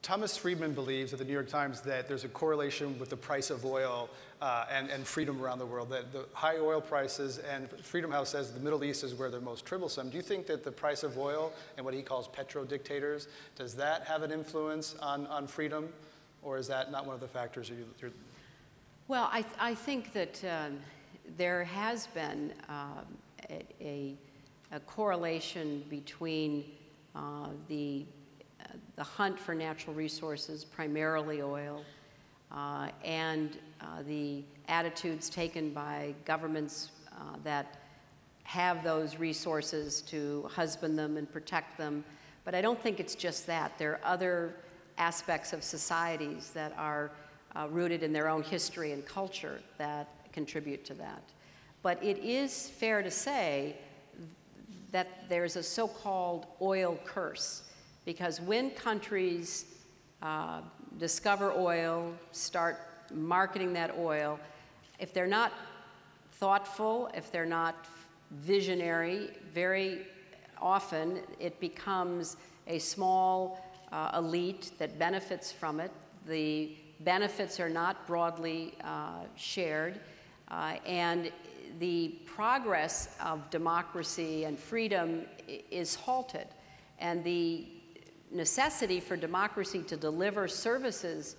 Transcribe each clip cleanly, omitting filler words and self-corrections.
Thomas Friedman believes at the New York Times that there's a correlation with the price of oil and freedom around the world, that the high oil prices, and Freedom House says the Middle East is where they're most troublesome. Do you think that the price of oil and what he calls petrodictators, does that have an influence on freedom, or is that not one of the factors you're... Well, I think that there has been a correlation between the hunt for natural resources, primarily oil, and the attitudes taken by governments that have those resources to husband them and protect them. But I don't think it's just that. There are other aspects of societies that are rooted in their own history and culture that contribute to that. But it is fair to say that there's a so-called oil curse, because when countries discover oil, start marketing that oil, if they're not thoughtful, if they're not visionary, very often it becomes a small elite that benefits from it. The benefits are not broadly shared, and the progress of democracy and freedom is halted. And the necessity for democracy to deliver services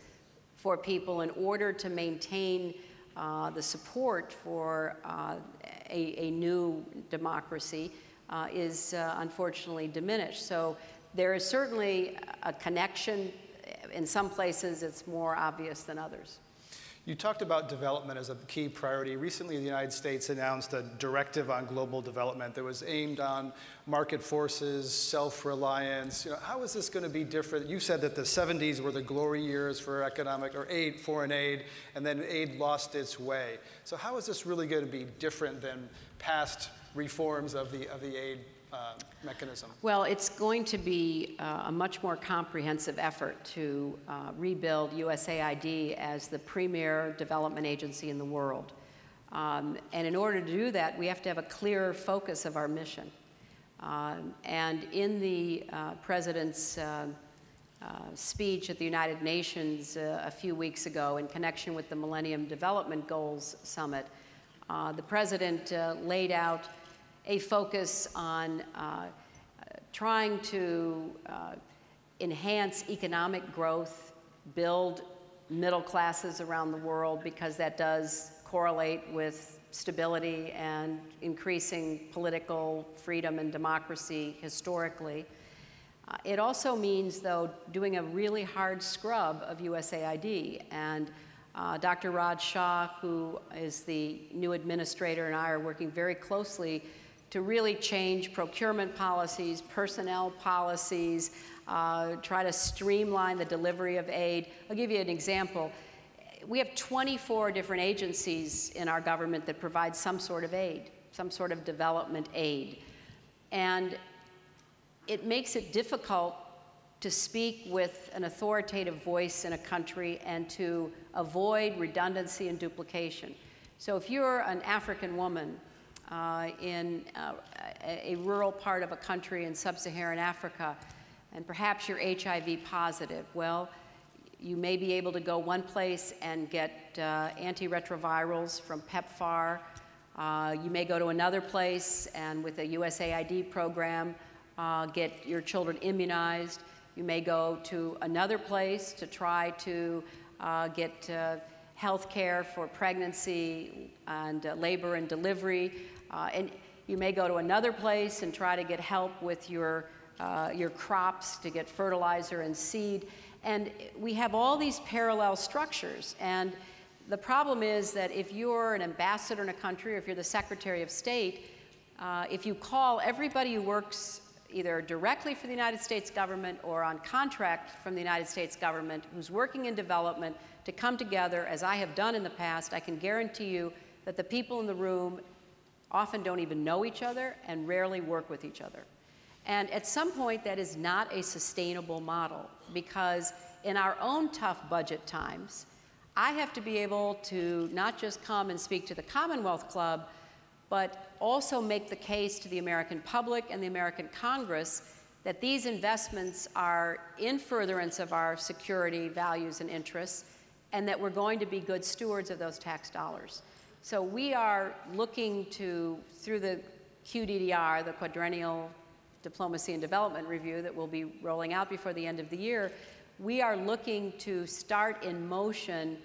for people in order to maintain the support for a new democracy is unfortunately diminished. So there is certainly a connection. In some places, it's more obvious than others. You talked about development as a key priority. Recently, the United States announced a directive on global development that was aimed on market forces, self-reliance. You know, how is this going to be different? You said that the 70s were the glory years for economic or foreign aid, and then aid lost its way. So how is this really going to be different than past reforms of the aid mechanism? Well, it's going to be a much more comprehensive effort to rebuild USAID as the premier development agency in the world. And in order to do that, we have to have a clear focus of our mission. And in the President's speech at the United Nations a few weeks ago in connection with the Millennium Development Goals Summit, the President laid out a focus on trying to enhance economic growth, build middle classes around the world, because that does correlate with stability and increasing political freedom and democracy historically. It also means, though, doing a really hard scrub of USAID. And Dr. Raj Shah, who is the new administrator, and I are working very closely to really change procurement policies, personnel policies, try to streamline the delivery of aid. I'll give you an example. We have 24 different agencies in our government that provide some sort of aid, some sort of development aid. And it makes it difficult to speak with an authoritative voice in a country and to avoid redundancy and duplication. So if you're an African woman in a rural part of a country in sub-Saharan Africa, and perhaps you're HIV positive, well, you may be able to go one place and get antiretrovirals from PEPFAR. You may go to another place and with a USAID program get your children immunized. You may go to another place to try to get health care for pregnancy and labor and delivery. And you may go to another place and try to get help with your crops, to get fertilizer and seed. And we have all these parallel structures. And the problem is that if you're an ambassador in a country, or if you're the Secretary of State, if you call everybody who works either directly for the United States government or on contract from the United States government who's working in development to come together, as I have done in the past, I can guarantee you that the people in the room often don't even know each other and rarely work with each other. And at some point, that is not a sustainable model, because in our own tough budget times, I have to be able to not just come and speak to the Commonwealth Club, but also make the case to the American public and the American Congress that these investments are in furtherance of our security, values, and interests, and that we're going to be good stewards of those tax dollars. So we are looking to, through the QDDR, the Quadrennial Diplomacy and Development Review that we'll be rolling out before the end of the year, we are looking to start in motion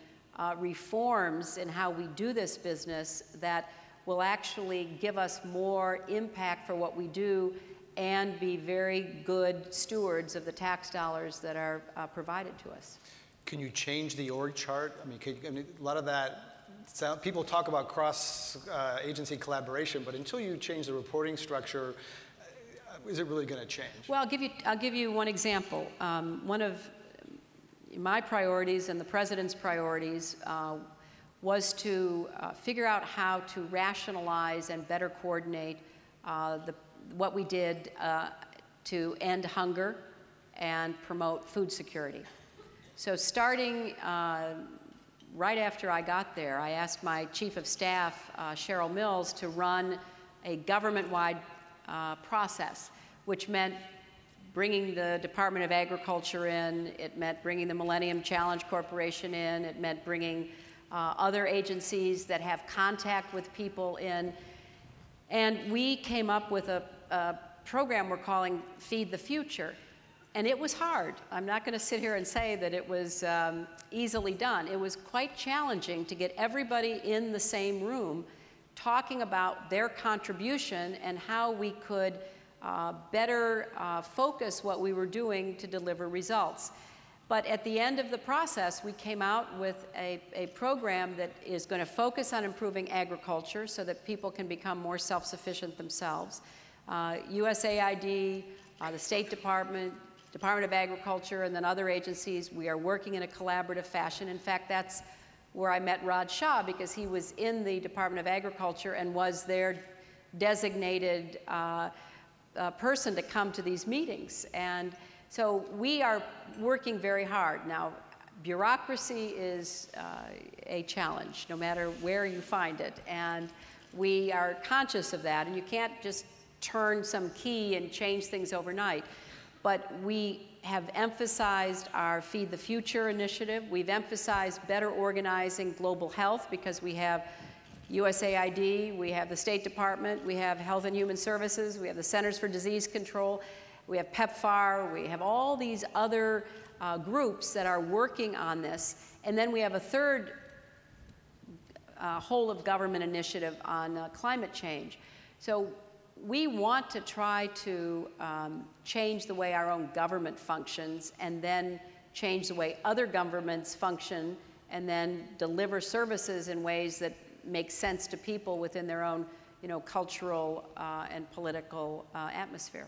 reforms in how we do this business that will actually give us more impact for what we do and be very good stewards of the tax dollars that are provided to us. Can you change the org chart? I mean, a lot of that, people talk about cross-agency collaboration, but until you change the reporting structure, is it really going to change? Well, I'll give you one example. One of my priorities and the President's priorities was to figure out how to rationalize and better coordinate what we did to end hunger and promote food security. So starting right after I got there, I asked my Chief of Staff, Cheryl Mills, to run a government-wide process, which meant bringing the Department of Agriculture in, it meant bringing the Millennium Challenge Corporation in, it meant bringing other agencies that have contact with people in, and we came up with a program we're calling Feed the Future. And it was hard. I'm not going to sit here and say that it was easily done. It was quite challenging to get everybody in the same room talking about their contribution and how we could better focus what we were doing to deliver results. But at the end of the process, we came out with a program that is going to focus on improving agriculture so that people can become more self-sufficient themselves. USAID, the State Department, Department of Agriculture, and then other agencies, we are working in a collaborative fashion. In fact, that's where I met Raj Shah, because he was in the Department of Agriculture and was their designated person to come to these meetings. And so we are working very hard. Now, bureaucracy is a challenge, no matter where you find it. And we are conscious of that. And you can't just turn some key and change things overnight. But we have emphasized our Feed the Future initiative. We've emphasized better organizing global health, because we have USAID, we have the State Department, we have Health and Human Services, we have the Centers for Disease Control, we have PEPFAR, we have all these other groups that are working on this. And then we have a third whole of government initiative on climate change. So we want to try to change the way our own government functions, and then change the way other governments function, and then deliver services in ways that make sense to people within their own, cultural and political atmosphere.